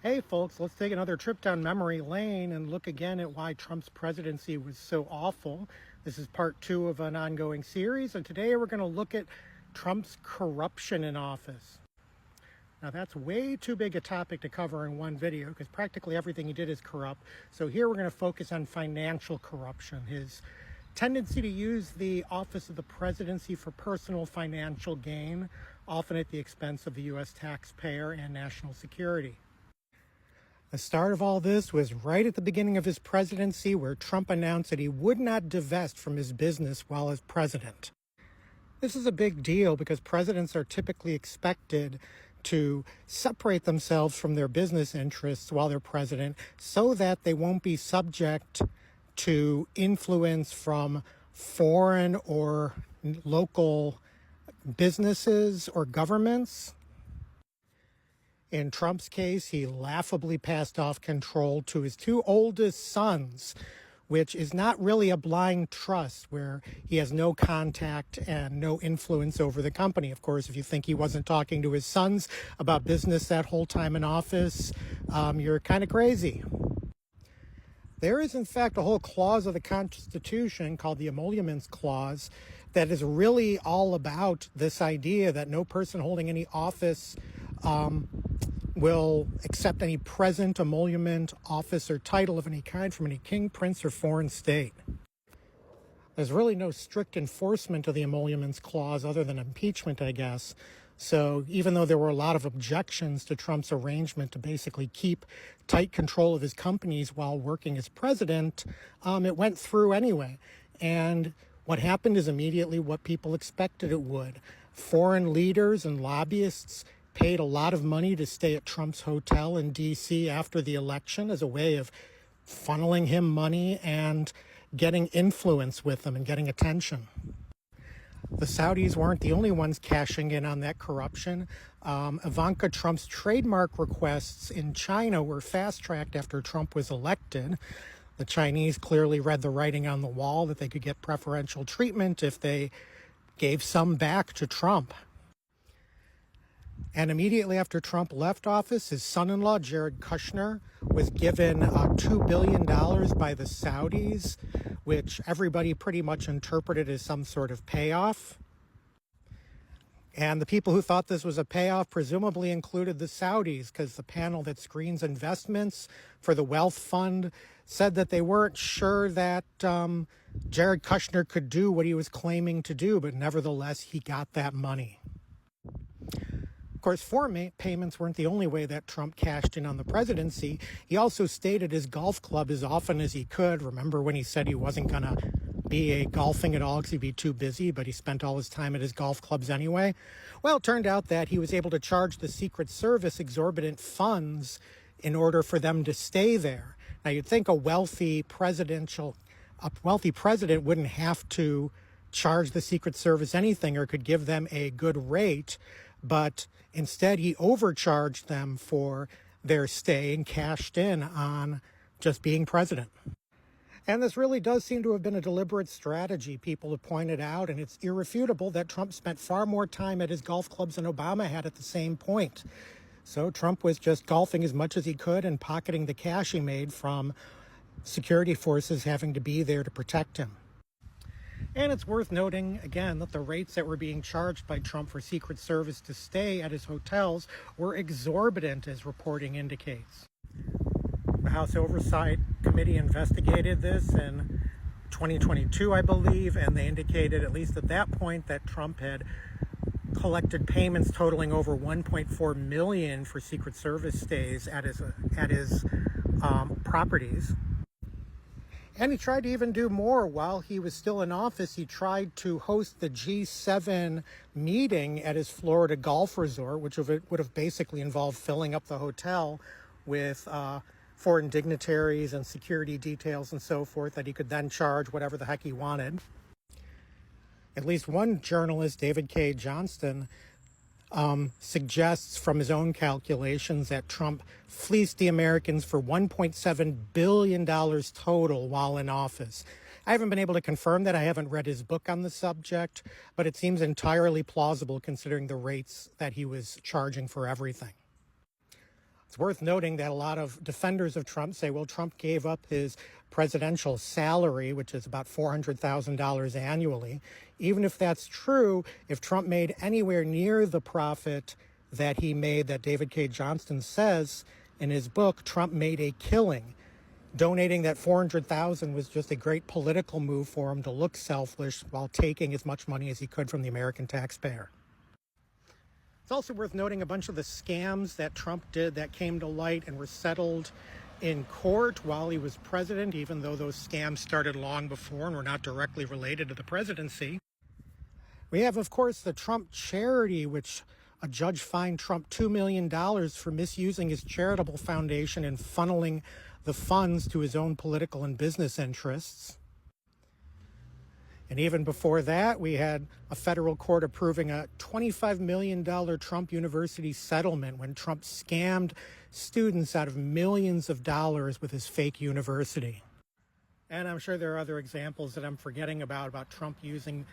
Hey folks, let's take another trip down memory lane and look again at why Trump's presidency was so awful. This is part 2 of an ongoing series, and today we're going to look at Trump's corruption in office. Now that's way too big a topic to cover in one video because practically everything he did is corrupt. So here we're going to focus on financial corruption, his tendency to use the office of the presidency for personal financial gain, often at the expense of the U.S. taxpayer and national security. The start of all this was right at the beginning of his presidency, where Trump announced that he would not divest from his business while as president. This is a big deal because presidents are typically expected to separate themselves from their business interests while they're president so that they won't be subject to influence from foreign or local businesses or governments. In Trump's case, he laughably passed off control to his two oldest sons, which is not really a blind trust where he has no contact and no influence over the company. Of course, if you think he wasn't talking to his sons about business that whole time in office, you're kind of crazy. There is, in fact, a whole clause of the Constitution called the Emoluments Clause that is really all about this idea that no person holding any office will accept any present emolument, office, or title of any kind from any king, prince, or foreign state. There's really no strict enforcement of the Emoluments Clause other than impeachment, I guess. So even though there were a lot of objections to Trump's arrangement to basically keep tight control of his companies while working as president, it went through anyway. And what happened is immediately what people expected it would. Foreign leaders and lobbyists paid a lot of money to stay at Trump's hotel in D.C. after the election as a way of funneling him money and getting influence with him and getting attention. The Saudis weren't the only ones cashing in on that corruption. Ivanka Trump's trademark requests in China were fast-tracked after Trump was elected. The Chinese clearly read the writing on the wall that they could get preferential treatment if they gave some back to Trump. And immediately after Trump left office, his son-in-law, Jared Kushner, was given $2 billion by the Saudis, which everybody pretty much interpreted as some sort of payoff. And the people who thought this was a payoff presumably included the Saudis, because the panel that screens investments for the wealth fund said that they weren't sure that Jared Kushner could do what he was claiming to do, but nevertheless, he got that money. Of course, foreign payments weren't the only way that Trump cashed in on the presidency. He also stayed at his golf club as often as he could. Remember when he said he wasn't going to be golfing at all because he'd be too busy, but he spent all his time at his golf clubs anyway? Well, it turned out that he was able to charge the Secret Service exorbitant funds in order for them to stay there. Now, you'd think a wealthy president wouldn't have to charge the Secret Service anything or could give them a good rate, but instead he overcharged them for their stay and cashed in on just being president. And this really does seem to have been a deliberate strategy, people have pointed out, and it's irrefutable that Trump spent far more time at his golf clubs than Obama had at the same point. So Trump was just golfing as much as he could and pocketing the cash he made from security forces having to be there to protect him. And it's worth noting, again, that the rates that were being charged by Trump for Secret Service to stay at his hotels were exorbitant, as reporting indicates. The House Oversight Committee investigated this in 2022, I believe, and they indicated, at least at that point, that Trump had collected payments totaling over $1.4 million for Secret Service stays at his properties. And he tried to even do more while he was still in office. He tried to host the G7 meeting at his Florida golf resort, which would have basically involved filling up the hotel with foreign dignitaries and security details and so forth that he could then charge whatever the heck he wanted. At least one journalist, David K. Johnston, suggests from his own calculations that Trump fleeced the Americans for $1.7 billion total while in office. I haven't been able to confirm that. I haven't read his book on the subject, but it seems entirely plausible considering the rates that he was charging for everything. It's It's worth noting that a lot of defenders of Trump say, well, Trump gave up his presidential salary, which is about $400,000 annually. Even if that's true, if Trump made anywhere near the profit that he made, that David K. Johnston says in his book, Trump made a killing. Donating that $400,000 was just a great political move for him to look selfish while taking as much money as he could from the American taxpayer. It's also worth noting a bunch of the scams that Trump did that came to light and were settled in court while he was president, even though those scams started long before and were not directly related to the presidency. We have, of course, the Trump charity, which a judge fined Trump $2 million for misusing his charitable foundation and funneling the funds to his own political and business interests. And even before that, we had a federal court approving a $25 million Trump University settlement when Trump scammed students out of millions of dollars with his fake university. And I'm sure there are other examples that I'm forgetting about Trump using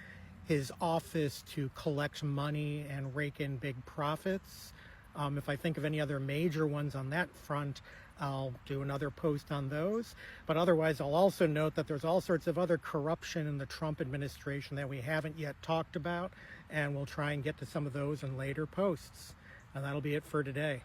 his office to collect money and rake in big profits. If I think of any other major ones on that front, I'll do another post on those. But otherwise, I'll also note that there's all sorts of other corruption in the Trump administration that we haven't yet talked about, and we'll try and get to some of those in later posts. And that'll be it for today.